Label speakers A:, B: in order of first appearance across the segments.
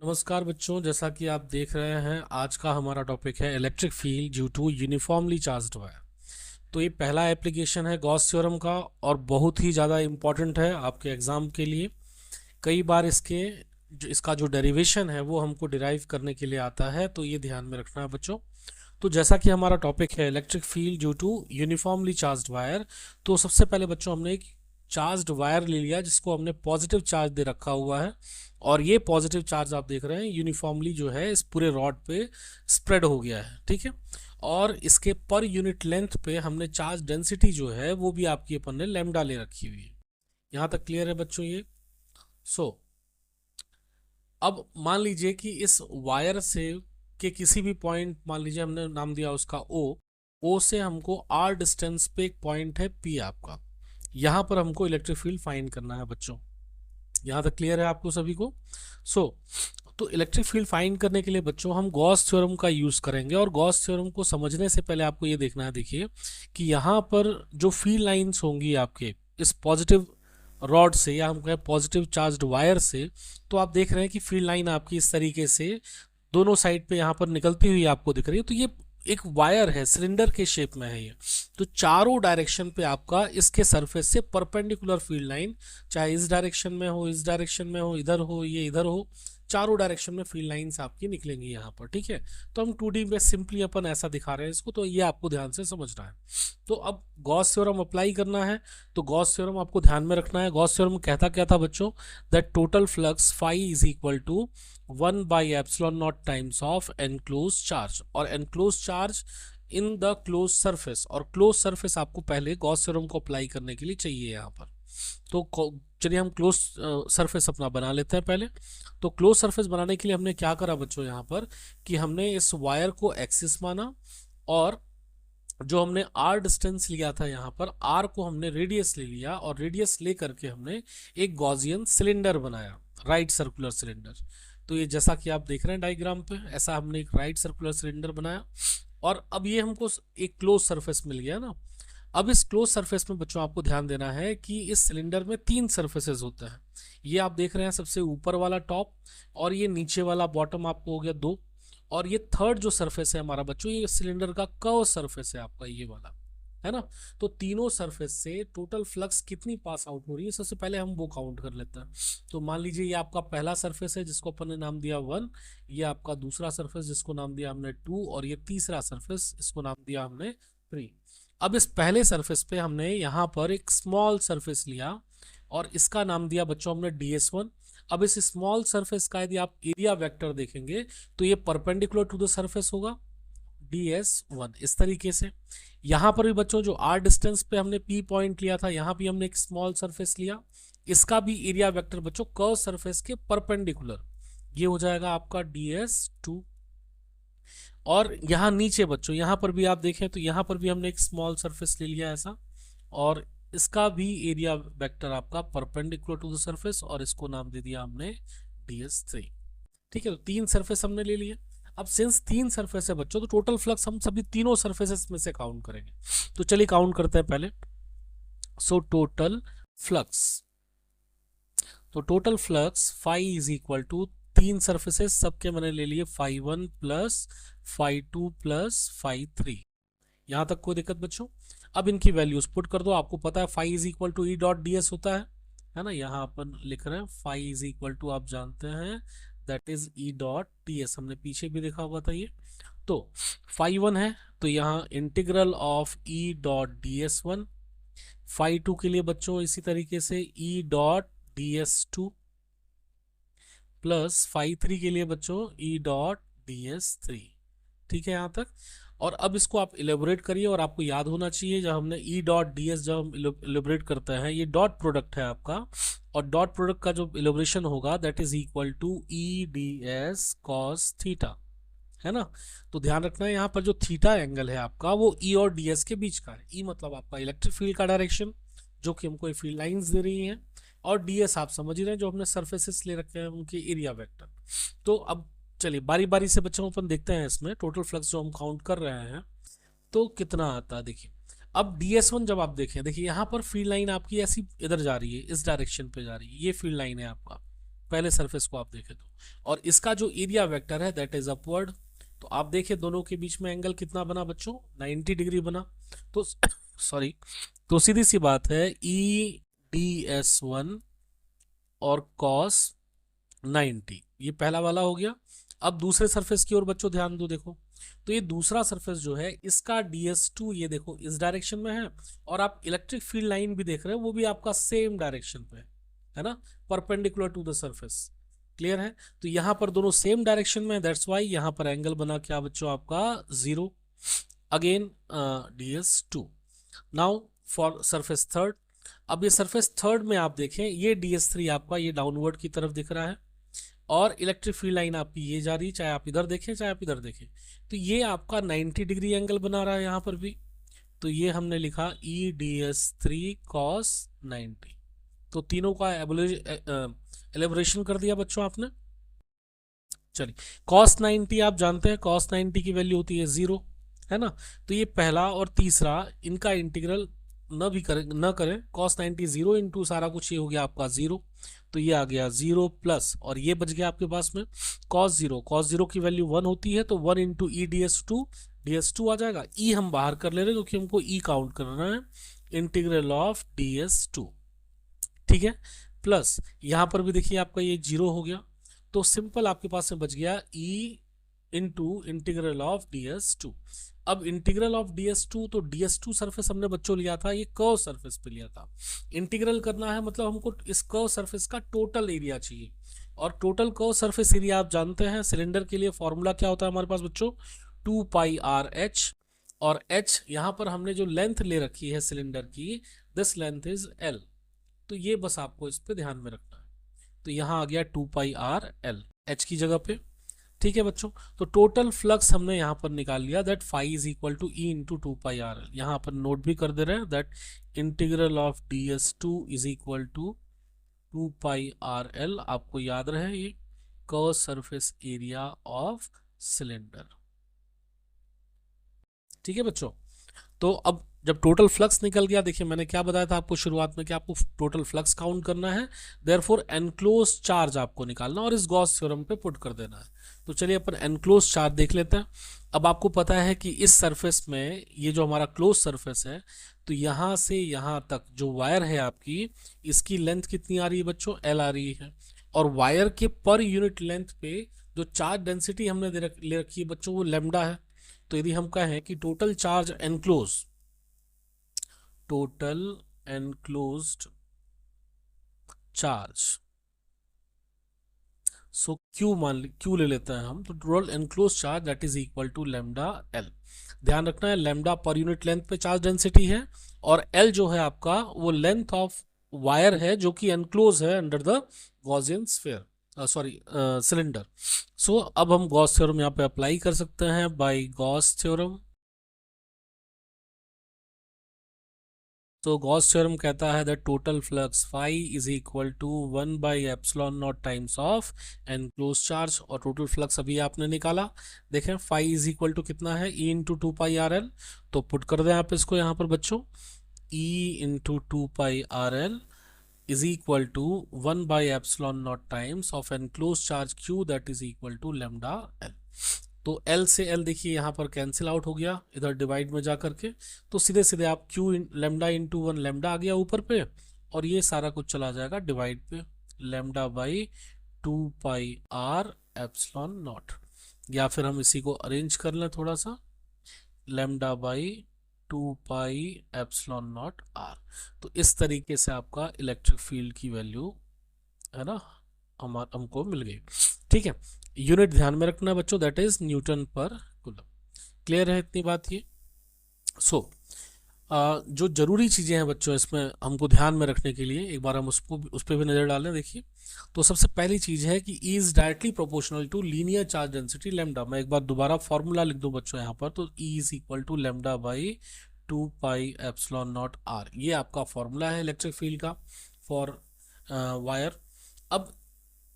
A: नमस्कार बच्चों, जैसा कि आप देख रहे हैं आज का हमारा टॉपिक है electric field due to uniformly charged wire. तो ये पहला एप्लीकेशन है गॉस थ्योरम का और बहुत ही ज़्यादा इम्पॉर्टेंट है आपके एग्ज़ाम के लिए। कई बार इसका जो डेरिवेशन है वो हमको डिराइव करने के लिए आता है, तो ये ध्यान में रखना है बच्चों। तो जैसा कि हमारा टॉपिक है electric field due to uniformly charged wire, तो सबसे पहले बच्चों हमने एक चार्ज्ड वायर ले लिया जिसको हमने पॉजिटिव चार्ज दे रखा हुआ है, और ये पॉजिटिव चार्ज आप देख रहे हैं यूनिफॉर्मली जो है इस पूरे रॉड पे स्प्रेड हो गया है, ठीक है। और इसके पर यूनिट लेंथ पे हमने चार्ज डेंसिटी जो है वो भी आपकी अपन ने लैम्डा ले रखी हुई है। यहाँ तक क्लियर है बच्चों ये? अब मान लीजिए कि इस वायर से के किसी भी पॉइंट, मान लीजिए हमने नाम दिया उसका ओ से हमको आर डिस्टेंस पे एक पॉइंट है पी आपका, यहाँ पर हमको इलेक्ट्रिक फील्ड फाइंड करना है बच्चों। यहाँ तक क्लियर है आपको सभी को? तो इलेक्ट्रिक फील्ड फाइंड करने के लिए बच्चों हम गॉस थ्योरम का यूज़ करेंगे, और गॉस थ्योरम को समझने से पहले आपको ये देखना है, देखिए कि यहाँ पर जो फील्ड लाइंस होंगी आपके इस पॉजिटिव रॉड से या हम कहें पॉजिटिव चार्ज्ड वायर से, तो आप देख रहे हैं कि फील्ड लाइन आपकी इस तरीके से दोनों साइड पे यहाँ पर निकलती हुई आपको दिख रही है। तो ये एक वायर है, सिलेंडर के शेप में है ये। तो चारों डायरेक्शन पे आपका इसके सरफेस से परपेंडिकुलर फील्ड लाइन, चाहे इस डायरेक्शन में हो, इस डायरेक्शन में हो, इधर हो, ये इधर हो, चारों डायरेक्शन में फील्ड लाइंस आपकी निकलेंगी यहाँ पर, ठीक है। तो हम 2D में सिंपली अपन ऐसा दिखा रहे हैं इसको, तो ये आपको ध्यान से समझना है। तो अब गॉस थ्योरम अप्लाई करना है, तो गॉस थ्योरम आपको ध्यान में रखना है। गॉस थ्योरम कहता क्या था बच्चों? That total flux phi is equal to 1/ε0 times of enclose charge, और enclose charge in the close surface, और क्लोज सरफेस आपको पहले गॉस थ्योरम को अप्लाई करने के लिए चाहिए यहाँ पर। तो चलिए हम क्लोज सरफेस अपना बना लेते हैं पहले। तो क्लोज सरफेस बनाने के लिए हमने क्या करा बच्चों यहाँ पर कि हमने इस वायर को एक्सिस माना, और जो हमने आर डिस्टेंस लिया था यहाँ पर, आर को हमने रेडियस ले लिया, और रेडियस ले करके हमने एक गॉसियन सिलेंडर बनाया, राइट सर्कुलर सिलेंडर। तो ये जैसा कि आप देख रहे हैं डायग्राम पे, ऐसा हमने एक राइट सर्कुलर सिलेंडर बनाया, और अब ये हमको एक क्लोज सरफेस मिल गया ना। अब इस क्लोज सरफेस में बच्चों आपको ध्यान देना है कि इस सिलेंडर में 3 सरफेसेस होते हैं। ये आप देख रहे हैं सबसे ऊपर वाला टॉप, और ये नीचे वाला बॉटम आपको हो गया 2, और ये थर्ड जो सरफेस है हमारा बच्चों, ये सिलेंडर का कर्व सरफेस है आपका, ये वाला है ना। तो तीनों सरफेस से टोटल फ्लक्स कितनी पास आउट हो रही है, सबसे पहले हम वो काउंट कर लेते हैं। तो मान लीजिए ये आपका पहला सरफेस है जिसको अपन ने नाम दिया 1, ये आपका दूसरा सरफेस जिसको नाम दिया हमने 2, और ये तीसरा सरफेस इसको नाम दिया हमने 3। अब इस पहले सरफेस पे हमने यहाँ पर एक स्मॉल सरफेस लिया, और इसका नाम दिया बच्चों हमने DS1। अब इस स्मॉल सरफेस का यदि आप एरिया वेक्टर देखेंगे तो ये परपेंडिकुलर टू द सरफेस होगा, DS1 इस तरीके से। यहाँ पर भी बच्चों जो आर डिस्टेंस पे हमने P पॉइंट लिया था, यहाँ भी हमने एक स्मॉल सरफेस लिया, इसका भी एरिया वेक्टर बच्चों कर्व सरफेस के परपेंडिकुलर, ये हो जाएगा आपका DS2। और यहाँ नीचे बच्चों यहाँ पर भी आप देखें तो यहाँ पर भी हमने एक स्मॉल सरफेस ले लिया ऐसा, और इसका भी एरिया वेक्टर आपका परपेंडिकुलर टू द सरफेस, और इसको नाम दे दिया हमने DS3। ठीक है, तो 3 सरफेस हमने ले लिए। अब सिंस 3 सरफेस है बच्चों, तो टोटल फ्लक्स हम सभी तीनों सरफेसेस में से काउंट करेंगे। तो चलिए काउंट करते हैं पहले। टोटल फ्लक्स, तो total flux phi is equal to 3 surfaces सबके मैंने ले लिए φ1 प्लस φ2 प्लस φ3। यहां तक कोई दिक्कत बच्चों? अब इनकी वैल्यूज पुट कर दो। आपको पता है phi is equal to E dot D S होता है ना। यहाँ अपन लिख रहे हैं फाई इज इक्वल टू, आप जानते हैं that is E dot D S, हमने पीछे भी देखा हुआ था ये। तो φ1 है तो यहाँ integral of E dot D S 1, φ2 के लिए बच्चों इसी तरीके से ई डॉट DS2 प्लस φ3 के लिए बच्चों ई डॉट DS3। ठीक है यहाँ तक। और अब इसको आप इलेबोरेट करिए, और आपको याद होना चाहिए जब हमने ई डॉट डी एस जब हम इलेबोरेट करते हैं, ये डॉट प्रोडक्ट है आपका, और डॉट प्रोडक्ट का जो इलेबोरेशन होगा that is equal to E D S cos theta, है ना। तो ध्यान रखना है यहाँ पर जो थीटा एंगल है आपका वो ई और डी एस के बीच का है। ई मतलब आपका इलेक्ट्रिक फील्ड का डायरेक्शन जो कि हमको फील्ड लाइंस दे रही हैं, और ds आप समझ ही रहे हैं जो हमने सरफेसेस ले रखे हैं उनके एरिया वेक्टर। तो अब चलिए बारी बारी से बच्चों अपन देखते हैं इसमें टोटल फ्लक्स जो हम काउंट कर रहे हैं तो कितना आता है। देखिए अब DS1 जब आप देखें, देखिए यहाँ पर फील्ड लाइन आपकी ऐसी इधर जा रही है, इस डायरेक्शन पे जा रही है, ये फील्ड लाइन है आपका, पहले सरफेस को आप देखें तो, और इसका जो एरिया वेक्टर है दैट इज अपवर्ड। तो आप देखें दोनों के बीच में एंगल कितना बना बच्चों, 90 डिग्री बना। तो सॉरी, तो सीधी सी बात है EDS1 और cos 90, ये पहला वाला हो गया। अब दूसरे सरफेस की ओर बच्चों ध्यान दो, देखो तो ये दूसरा सरफेस जो है इसका DS2 ये देखो इस डायरेक्शन में है, और आप इलेक्ट्रिक फील्ड लाइन भी देख रहे हो वो भी आपका सेम डायरेक्शन पे है ना, perpendicular to the surface. Clear है? तो यहाँ पर दोनों सेम डायरेक्शन में, दैट्स वाई यहाँ पर एंगल बना क्या बच्चों आपका 0। Again DS2। Now for surface third. अब ये सरफेस थर्ड में आप देखें ये DS3 आपका ये डाउनवर्ड की तरफ दिख रहा है, और इलेक्ट्रिक फील्ड लाइन आपकी ये जा रही है, चाहे आप इधर देखें चाहे आप इधर देखें। तो ये आपका 90 डिग्री एंगल बना रहा है यहाँ पर भी। तो ये हमने लिखा EDS3 cos 90। तो तीनों का एलिब्रेशन कर दिया बच्चों आपने। चलिए, cos 90 आप जानते हैं cos 90 की वैल्यू होती है 0, है ना। तो ये पहला और तीसरा इनका इंटीग्रल न करें। cos 90 0 इंटू सारा कुछ ये हो गया आपका 0, तो ये आ गया 0 प्लस, और ये बच गया आपके पास में cos 0 की वैल्यू 1 होती है, तो 1 इंटू DS2 आ जाएगा। ई हम बाहर कर ले रहे हैं क्योंकि हमको ई काउंट करना है, इंटीग्रल ऑफ DS2, ठीक है। प्लस यहाँ पर भी देखिए आपका ये 0 हो गया, तो सिंपल आपके पास में बच गया E into integral of DS2। अब इंटीग्रल ऑफ DS2, तो DS2 सरफेस हमने बच्चों लिया था, ये कर्व सरफेस पे लिया था। इंटीग्रल करना है मतलब हमको इस कर्व सरफेस का टोटल एरिया चाहिए, और टोटल कर्व सरफेस एरिया आप जानते हैं सिलेंडर के लिए फॉर्मूला क्या होता है हमारे पास बच्चों, 2πRh। और h यहाँ पर हमने जो लेंथ ले रखी है सिलेंडर की, दिस लेंथ इज L। तो ये बस आपको इस पे ध्यान में रखना है। तो यहाँ आ गया 2πRL h की जगह पे, ठीक है बच्चों। तो टोटल फ्लक्स हमने यहाँ पर निकाल लिया, that phi is equal to E into 2πRL। यहाँ पर नोट भी कर दे रहे हैं that integral of DS2 is equal to 2πRL। आपको याद रहे ये curve surface area of cylinder, ठीक है बच्चों। तो अब जब टोटल फ्लक्स निकल गया, देखिए मैंने क्या बताया था आपको शुरुआत में कि आपको टोटल फ्लक्स काउंट करना है, देयरफॉर एनक्लोज चार्ज आपको निकालना और इस गॉस थ्योरम पे पुट कर देना है। तो चलिए अपन एनक्लोज चार्ज देख लेते हैं। अब आपको पता है कि इस सरफेस में ये जो हमारा क्लोज सरफेस है, तो यहाँ से यहाँ तक जो वायर है आपकी, इसकी लेंथ कितनी आ रही है बच्चों, L आ रही है। और वायर के पर यूनिट लेंथ पे जो चार्ज डेंसिटी हमने ले रखी है बच्चों वो लैम्डा है। तो यदि हम कहें कि total enclosed charge, so Q ले लेते हैं हम, तो total enclose charge that is equal to lambda L। ध्यान रखना है लैम्डा पर यूनिट लेंथ पे चार्ज डेंसिटी है, और L जो है आपका वो लेंथ ऑफ वायर है जो कि एनक्लोज है under the Gaussian sphere, cylinder. So अब हम गॉस थ्योरम यहाँ पे अप्लाई कर सकते हैं बाय गॉस थ्योरम। तो गॉस थ्योरम कहता है that total flux phi is equal to 1 by epsilon naught times of enclose charge. और टोटल फ्लक्स अभी आपने निकाला, देखें फाई इज इक्वल टू कितना है, E इंटू 2πRL। तो पुट कर दें आप इसको यहाँ पर बच्चों, E into 2πRL is equal to 1 by epsilon naught times of enclosed charge Q that is equal to lambda L। तो L से L देखिए यहाँ पर कैंसिल आउट हो गया इधर डिवाइड में जा करके, तो सीधे सीधे आप Q लैम्डा इंटू 1 लैम्डा आ गया ऊपर पे, और ये सारा कुछ चला जाएगा डिवाइड पे, lambda by 2πR epsilon not. या फिर हम इसी को अरेंज कर लें थोड़ा सा, lambda by 2π epsilon naught R। तो इस तरीके से आपका इलेक्ट्रिक फील्ड की वैल्यू है ना हमको मिल गई, ठीक है। यूनिट ध्यान में रखना बच्चों, दैट इज न्यूटन पर कूलम। क्लियर है इतनी बात ये। सो जो जरूरी चीज़ें हैं बच्चों इसमें हमको ध्यान में रखने के लिए, एक बार हम उस पर भी नज़र डालें। देखिए तो सबसे पहली चीज़ है कि E is directly proportional to linear charge density lambda. मैं एक बार दोबारा फॉर्मूला लिख दूं बच्चों यहाँ पर, तो E is equal to lambda by 2π epsilon naught R। ये आपका फॉर्मूला है इलेक्ट्रिक फील्ड का फॉर वायर। अब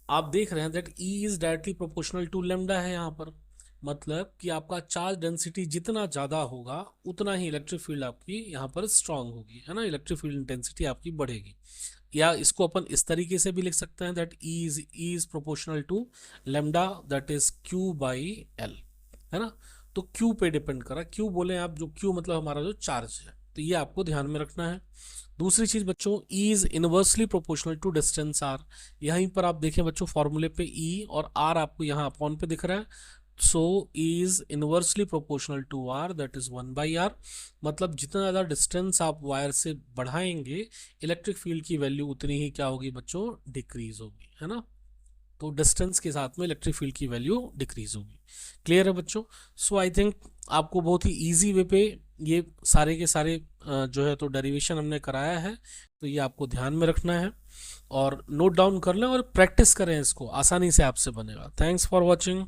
A: आप देख रहे हैं that E is directly proportional to lambda है यहाँ पर, मतलब कि आपका चार्ज डेंसिटी जितना ज़्यादा होगा उतना ही इलेक्ट्रिक फील्ड आपकी यहाँ पर स्ट्रांग होगी, है ना, इलेक्ट्रिक फील्ड इंटेंसिटी आपकी बढ़ेगी। या इसको अपन इस तरीके से भी लिख सकते हैं that E is proportional to lambda that is Q by L, है ना। तो क्यू पे डिपेंड करा, क्यू बोले आप, जो क्यू मतलब हमारा जो चार्ज है, तो ये आपको ध्यान में रखना है। दूसरी चीज बच्चों, E is inversely proportional to distance R। यहीं पर आप देखें बच्चों फॉर्मूले पे E और R आपको यहाँ अपॉन पे दिख रहा है, so E is inversely proportional to R that is 1/R। मतलब जितना ज़्यादा डिस्टेंस आप वायर से बढ़ाएंगे इलेक्ट्रिक फील्ड की वैल्यू उतनी ही क्या होगी बच्चों, डिक्रीज होगी, है ना। तो डिस्टेंस के साथ में इलेक्ट्रिक फील्ड की वैल्यू डिक्रीज होगी। क्लियर है बच्चों। सो आई थिंक आपको बहुत ही इजी वे पे ये सारे के सारे जो है तो डेरिवेशन हमने कराया है, तो ये आपको ध्यान में रखना है और नोट डाउन कर लें और प्रैक्टिस करें, इसको आसानी से आपसे बनेगा। Thanks for watching.